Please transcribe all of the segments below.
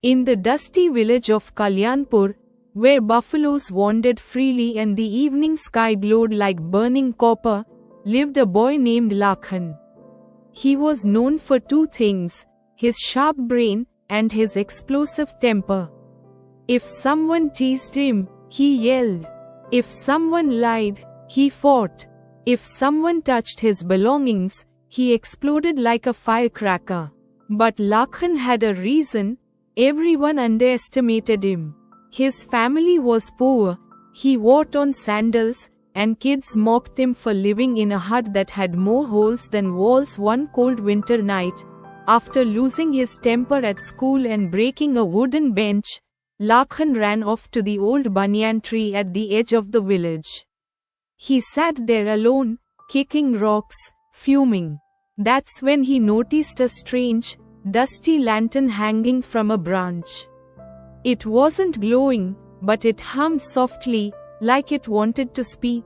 In the dusty village of Kalyanpur, where buffaloes wandered freely and the evening sky glowed like burning copper, lived a boy named Lakhan. He was known for two things: his sharp brain and his explosive temper. If someone teased him, he yelled. If someone lied, he fought. If someone touched his belongings, he exploded like a firecracker. But Lakhan had a reason. Everyone underestimated him. His family was poor, he wore torn sandals, and kids mocked him for living in a hut that had more holes than walls. One cold winter night, after losing his temper at school and breaking a wooden bench, Lakhan ran off to the old banyan tree at the edge of the village. He sat there alone, kicking rocks, fuming. That's when he noticed a strange, dusty lantern hanging from a branch. It wasn't glowing, but it hummed softly, like it wanted to speak.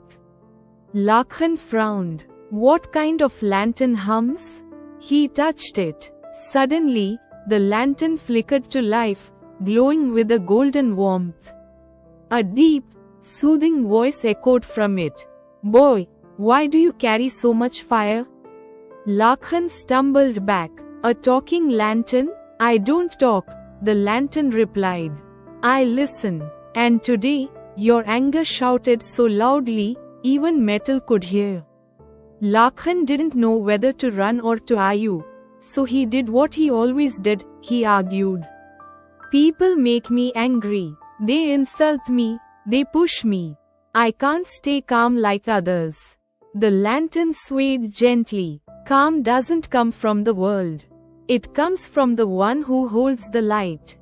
Lakhan frowned. What kind of lantern hums? He touched it. Suddenly, the lantern flickered to life, glowing with a golden warmth. A deep, soothing voice echoed from it. "Boy, why do you carry so much fire?" Lakhan stumbled back. "A talking lantern? I don't talk," the lantern replied. "I listen. And today, your anger shouted so loudly, even metal could hear." Lakhan didn't know whether to run or to argue, so he did what he always did, he argued. "People make me angry. They insult me, they push me. I can't stay calm like others." The lantern swayed gently. Calm doesn't come from the world. It comes from the one who holds the light.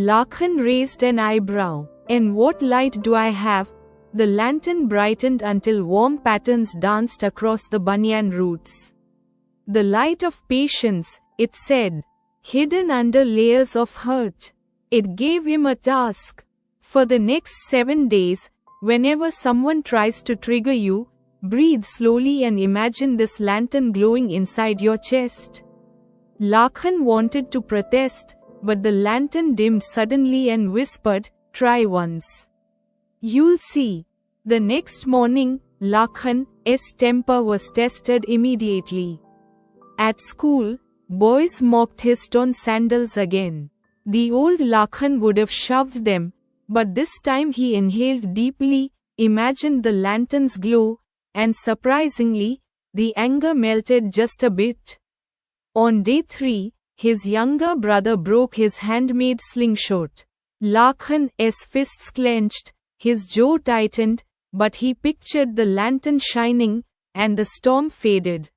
Lakhan raised an eyebrow. "And what light do I have?" The lantern brightened until warm patterns danced across the banyan roots. "The light of patience," it said, "hidden under layers of hurt." It gave him a task. For the next 7 days, whenever someone tries to trigger you, breathe slowly and imagine this lantern glowing inside your chest. Lakhan wanted to protest, but the lantern dimmed suddenly and whispered, "Try once. You'll see." The next morning, Lakhan's temper was tested immediately. At school, boys mocked his torn sandals again. The old Lakhan would have shoved them, but this time he inhaled deeply, imagined the lantern's glow, and surprisingly, the anger melted just a bit. On day 3, his younger brother broke his handmade slingshot. Lakhan's fists clenched, his jaw tightened, but he pictured the lantern shining, and the storm faded.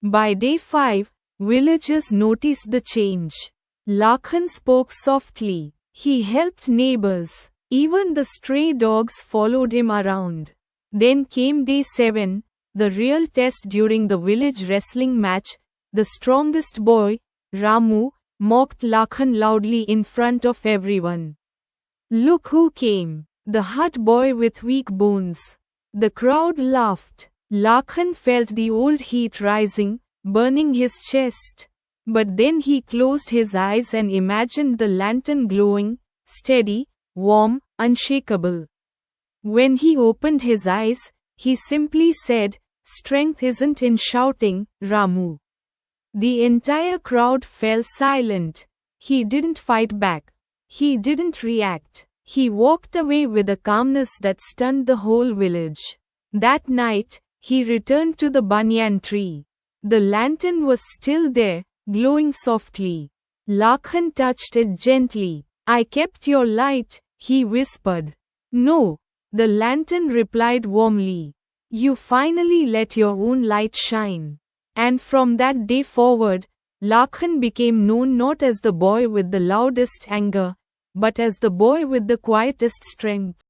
By day 5, villagers noticed the change. Lakhan spoke softly. He helped neighbors. Even the stray dogs followed him around. Then came day 7, the real test. During the village wrestling match, the strongest boy, Ramu, mocked Lakhan loudly in front of everyone. "Look who came, the hut boy with weak bones." The crowd laughed. Lakhan felt the old heat rising, burning his chest. But then he closed his eyes and imagined the lantern glowing, steady, warm, unshakable. When he opened his eyes, he simply said, "Strength isn't in shouting, Ramu." The entire crowd fell silent. He didn't fight back. He didn't react. He walked away with a calmness that stunned the whole village. That night, he returned to the banyan tree. The lantern was still there, glowing softly. Lakhan touched it gently. "I kept your light," he whispered. "No," the lantern replied warmly. "You finally let your own light shine." And from that day forward, Lakhan became known not as the boy with the loudest anger, but as the boy with the quietest strength.